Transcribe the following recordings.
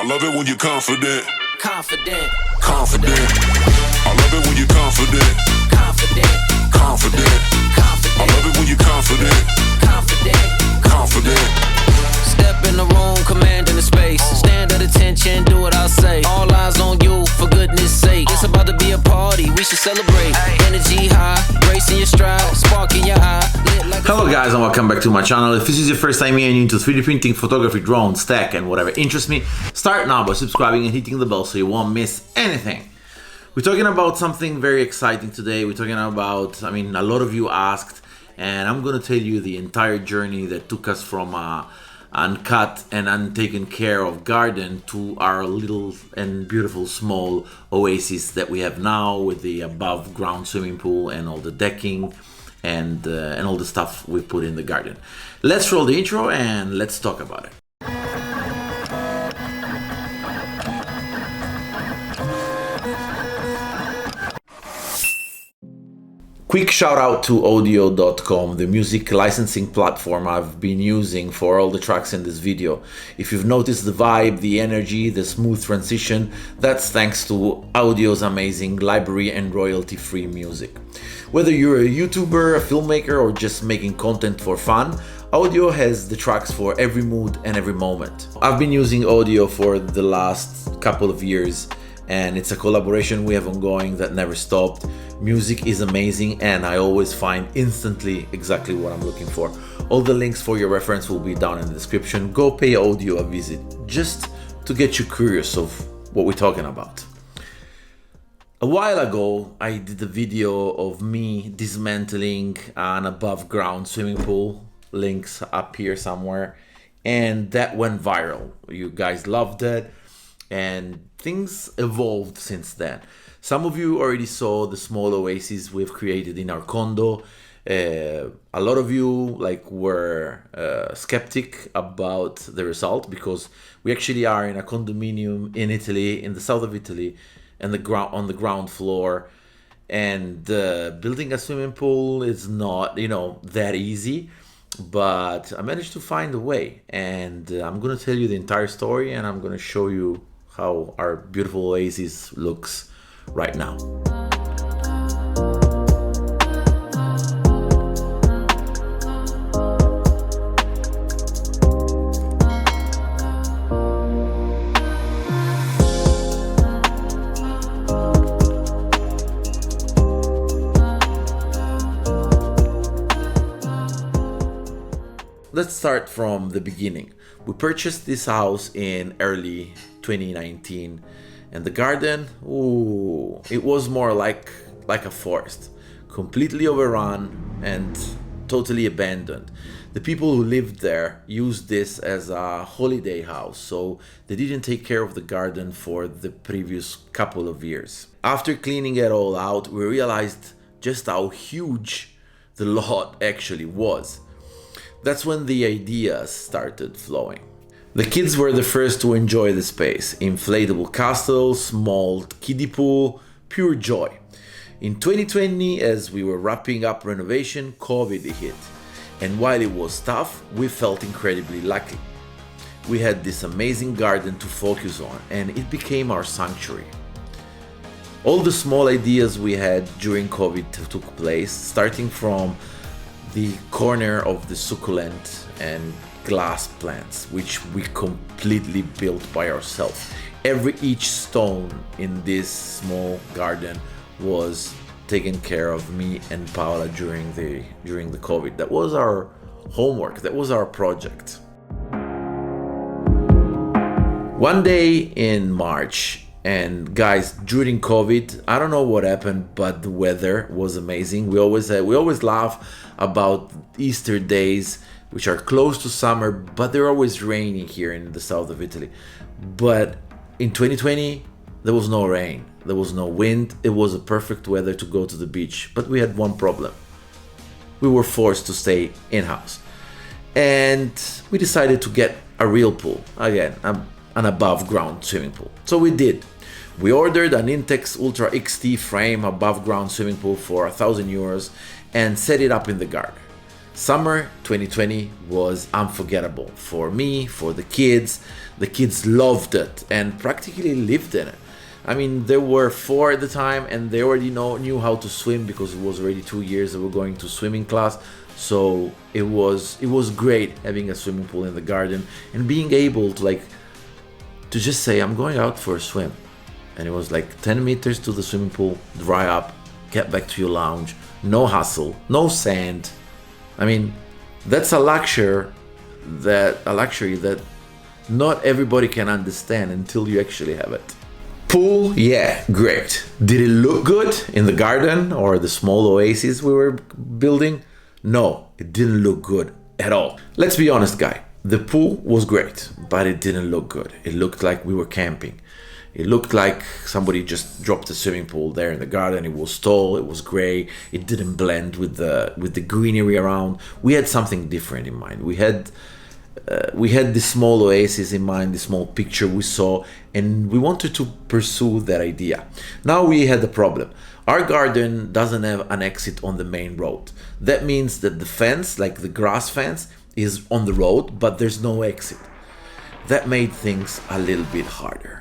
I love it when you're confident. Confident. Confident. I love it when you're confident. Confident. Confident. I love it when you're confident. Confident. Confident. Step in the room, commanding the space. Stand at attention, do what I say. All eyes on you, for goodness sake. It's about to be a party, we should celebrate. Energy high, grace in your stride, spark in your eye. Hello guys and welcome back to my channel. If this is your first time here and you're into 3D printing, photography, drones, tech and whatever interests me, start now by subscribing and hitting the bell so you won't miss anything. We're talking about something very exciting today. We're talking about, a lot of you asked, and I'm gonna tell you the entire journey that took us from uncut and untaken care of garden to our little and beautiful small oasis that we have now with the above ground swimming pool and all the decking and all the stuff we put in the garden. Let's roll the intro and let's talk about it. Quick shout out to audio.com, the music licensing platform I've been using for all the tracks in this video. If you've noticed the vibe, the energy, the smooth transition, that's thanks to Audio's amazing library and royalty-free music. Whether you're a YouTuber, a filmmaker, or just making content for fun, Audio has the tracks for every mood and every moment. I've been using Audio for the last couple of years, and it's a collaboration we have ongoing that never stopped. Music is amazing and I always find instantly exactly what I'm looking for. All the links for your reference will be down in the description. Go pay Audio a visit just to get you curious of what we're talking about. A while ago, I did a video of me dismantling an above ground swimming pool. Links up here somewhere. And that went viral. You guys loved it. And things evolved since then. Some of you already saw the small oasis we've created in our condo. A lot of you were skeptic about the result because we actually are in a condominium in Italy, in the south of Italy, and on the ground floor. And building a swimming pool is not, that easy. But I managed to find a way, and I'm gonna tell you the entire story, and I'm gonna show you how our beautiful oasis looks right now. Let's start from the beginning. We purchased this house in early 2019, and the garden, it was more like a forest, completely overrun and totally abandoned. The people who lived there used this as a holiday house, so they didn't take care of the garden for the previous couple of years. After cleaning it all out, we realized just how huge the lot actually was. That's when the ideas started flowing. The kids were the first to enjoy the space. Inflatable castles, small kiddie pool, pure joy. In 2020, as we were wrapping up renovation, COVID hit. And while it was tough, we felt incredibly lucky. We had this amazing garden to focus on, and it became our sanctuary. All the small ideas we had during COVID took place, starting from the corner of the succulent and glass plants, which we completely built by ourselves. Each stone in this small garden was taken care of me and Paola during the COVID. That was our homework, that was our project. One day in March, and guys, during COVID, I don't know what happened, but the weather was amazing. We always laugh about Easter days, which are close to summer, but they're always rainy here in the south of Italy. But in 2020, there was no rain, there was no wind. It was a perfect weather to go to the beach, but we had one problem. We were forced to stay in-house. And we decided to get a real pool, again, an above ground swimming pool. So we did. We ordered an Intex Ultra XT frame above ground swimming pool for €1,000 and set it up in the garden. Summer 2020 was unforgettable for me, for the kids. The kids loved it and practically lived in it. I mean, there were 4 at the time, and they already knew how to swim because it was already 2 years they were going to swimming class. So it was great having a swimming pool in the garden and being able to just say, I'm going out for a swim. And it was like 10 meters to the swimming pool, dry up, get back to your lounge, no hustle, no sand. I mean, that's a luxury that not everybody can understand until you actually have it. Pool, yeah, great. Did it look good in the garden or the small oasis we were building? No, it didn't look good at all. Let's be honest, guy. The pool was great, but it didn't look good. It looked like we were camping. It looked like somebody just dropped a swimming pool there in the garden. It was tall, it was gray, it didn't blend with the greenery around. We had something different in mind. We had this small oasis in mind, this small picture we saw, and we wanted to pursue that idea. Now we had a problem. Our garden doesn't have an exit on the main road. That means that the fence, like the grass fence, is on the road, but there's no exit. That made things a little bit harder.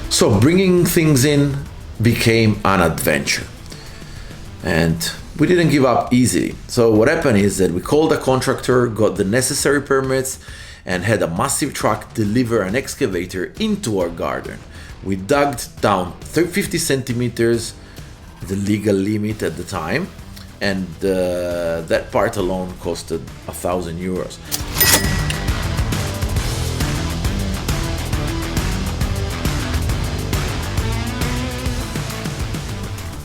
So bringing things in became an adventure, and we didn't give up easily. So what happened is that we called a contractor, got the necessary permits, and had a massive truck deliver an excavator into our garden. We dug down 50 centimeters, the legal limit at the time, and that part alone costed 1,000 euros.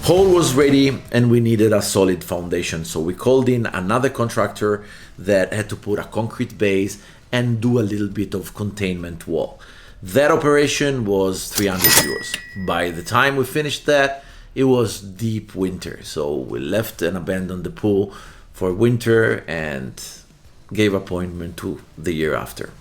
Hole was ready and we needed a solid foundation, so we called in another contractor that had to put a concrete base and do a little bit of containment wall. That operation was 300 euros. By the time we finished that, it was deep winter, so we left and abandoned the pool for winter and gave appointment to the year after.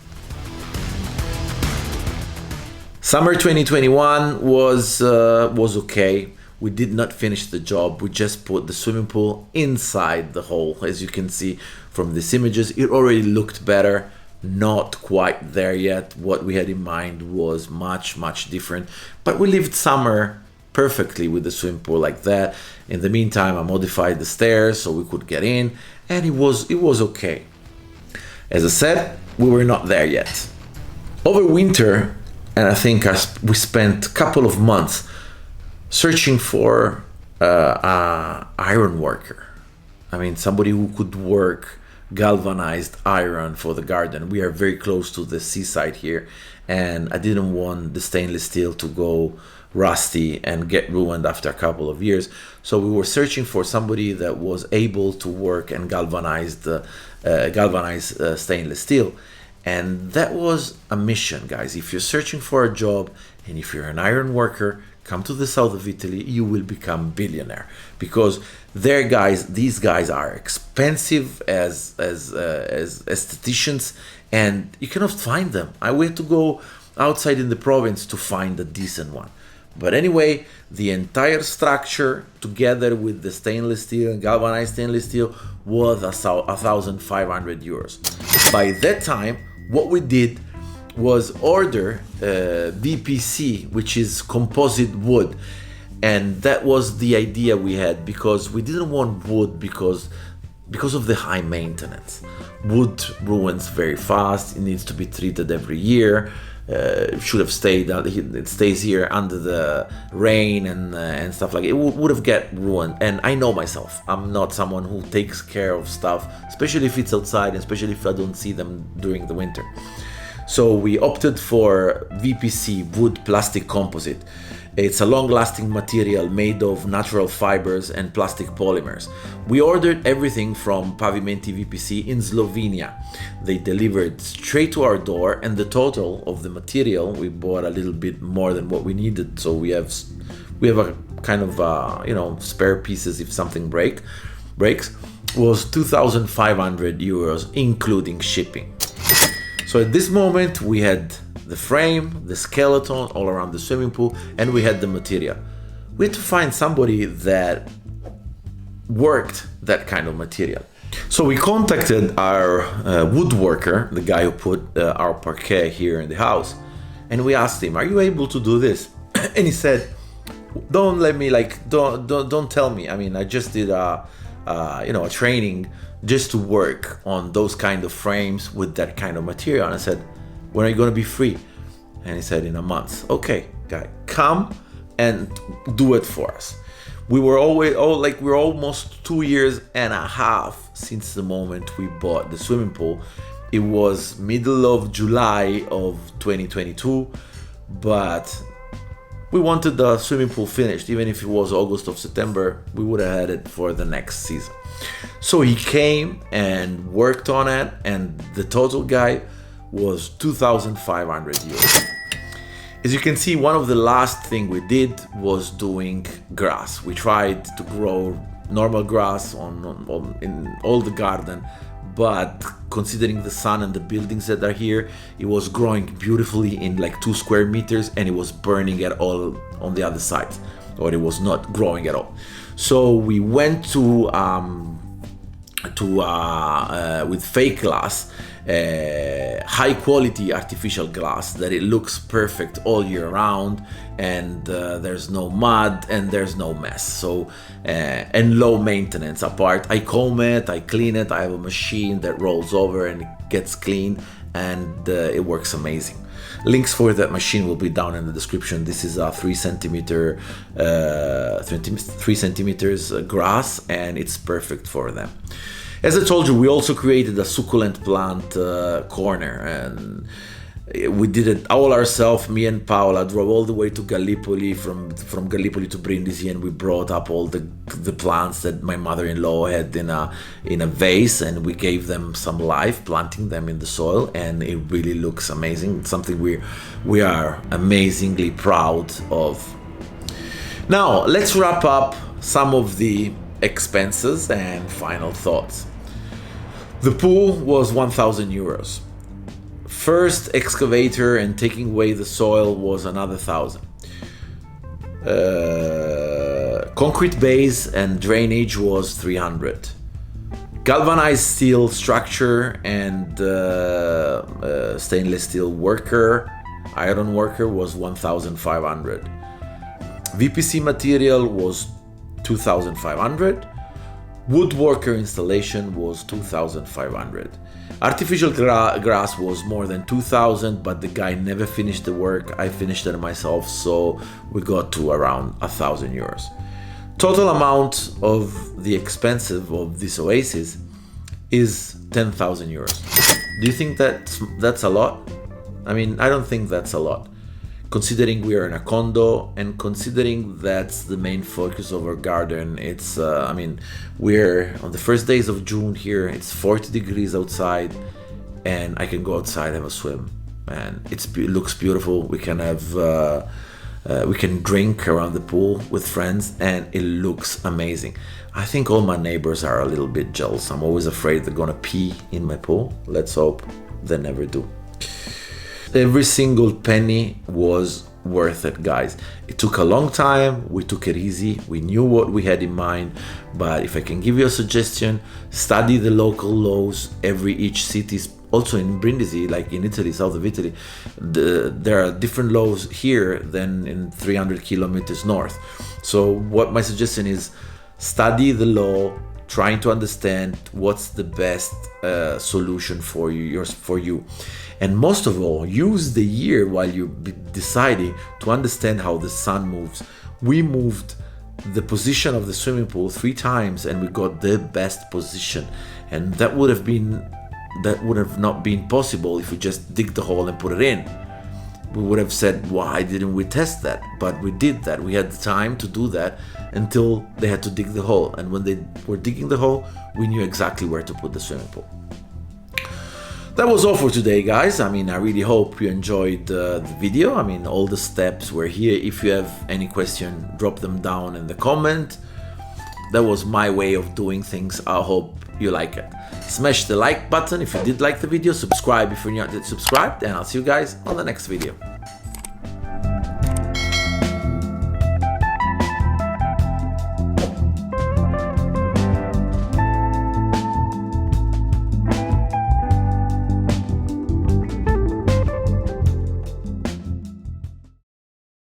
Summer 2021 was okay. We did not finish the job. We just put the swimming pool inside the hole. As you can see from these images, it already looked better. Not quite there yet. What we had in mind was much different. But we lived summer perfectly with the swimming pool like that. In the meantime, I modified the stairs so we could get in, and it was okay. As I said, we were not there yet. Over winter, and I think we spent a couple of months searching for an iron worker. I mean, somebody who could work galvanized iron for the garden. We are very close to the seaside here, and I didn't want the stainless steel to go rusty and get ruined after a couple of years. So we were searching for somebody that was able to work and galvanize stainless steel. And that was a mission, guys. If you're searching for a job and if you're an iron worker, come to the south of Italy, you will become billionaire, because these guys are expensive as estheticians, and you cannot find them. I had to go outside in the province to find a decent one. But anyway, the entire structure together with the stainless steel and galvanized stainless steel was 1,500 euros. By that time, what we did was order VPC, which is composite wood, and that was the idea we had, because we didn't want wood because of the high maintenance. Wood ruins very fast. It needs to be treated every year. It should have stayed. It stays here under the rain and stuff like it. It would have get ruined. And I know myself. I'm not someone who takes care of stuff, especially if it's outside, especially if I don't see them during the winter. So we opted for VPC, wood plastic composite. It's a long-lasting material made of natural fibers and plastic polymers. We ordered everything from Pavimenti VPC in Slovenia. They delivered straight to our door, and the total of the material, we bought a little bit more than what we needed, so we have a kind of spare pieces if something breaks, was 2,500 euros including shipping. So at this moment we had the frame, the skeleton all around the swimming pool, and we had the material. We had to find somebody that worked that kind of material. So we contacted our woodworker, the guy who put our parquet here in the house, and we asked him, "Are you able to do this?" And he said, "Don't let me don't tell me. I mean, I just did a training just to work on those kind of frames with that kind of material." And I said, "When are you going to be free?" And he said, "In a month." "Okay, guy, come and do it for us." We're almost 2.5 years since the moment we bought the swimming pool. It was middle of July of 2022, but we wanted the swimming pool finished. Even if it was August or September, we would have had it for the next season. So he came and worked on it, and the total guy was 2,500 euros. As you can see, one of the last thing we did was doing grass. We tried to grow normal grass in all the garden, but considering the sun and the buildings that are here, it was growing beautifully in like 2 square meters, and it was burning at all on the other side, or it was not growing at all. So we went with fake glass, high quality artificial glass, that it looks perfect all year round, and there's no mud and there's no mess. So and low maintenance. Apart, I comb it, I clean it, I have a machine that rolls over and it gets clean, and it works amazing. Links for that machine will be down in the description. This is a 3 centimeters grass, and it's perfect for them. As I told you, we also created a succulent plant corner, and we did it all ourselves. Me and Paola drove all the way to Gallipoli, from Gallipoli to Brindisi, and we brought up all the plants that my mother-in-law had in a vase, and we gave them some life, planting them in the soil, and it really looks amazing. It's something we are amazingly proud of. Now let's wrap up some of the expenses and final thoughts. The pool was 1,000 euros. First excavator and taking away the soil was another 1,000. Concrete base and drainage was 300. Galvanized steel structure and stainless steel iron worker was 1,500. VPC material was 2,500. Woodworker installation was 2,500. Artificial grass was more than 2,000, but the guy never finished the work. I finished it myself, so we got to around 1,000 euros. Total amount of the expense of this oasis is 10,000 euros. Do you think that's a lot? I mean, I don't think that's a lot, considering we are in a condo and considering that's the main focus of our garden. It's we're on the first days of June here. It's 40 degrees outside, and I can go outside and have a swim, and it looks beautiful. We can have we can drink around the pool with friends, and it looks amazing. I think all my neighbors are a little bit jealous. I'm always afraid they're gonna pee in my pool. Let's hope they never do. Every single penny was worth it, guys. It took a long time. We took it easy. We knew what we had in mind. But if I can give you a suggestion, study the local laws. Each city, also in Brindisi, like in Italy, south of Italy, there are different laws here than in 300 kilometers north. So what my suggestion is, study the law, trying to understand what's the best solution for you. And most of all, use the year while you're deciding to understand how the sun moves. We moved the position of the swimming pool 3 times, and we got the best position. And that would have not been possible if we just dig the hole and put it in. We would have said, why didn't we test that? But we did that. We had the time to do that until they had to dig the hole. And when they were digging the hole, we knew exactly where to put the swimming pool. That was all for today, guys. I really hope you enjoyed the video. All the steps were here. If you have any question, drop them down in the comment. That was my way of doing things. I hope you like it. Smash the like button if you did like the video, subscribe if you're not yet subscribed, and I'll see you guys on the next video.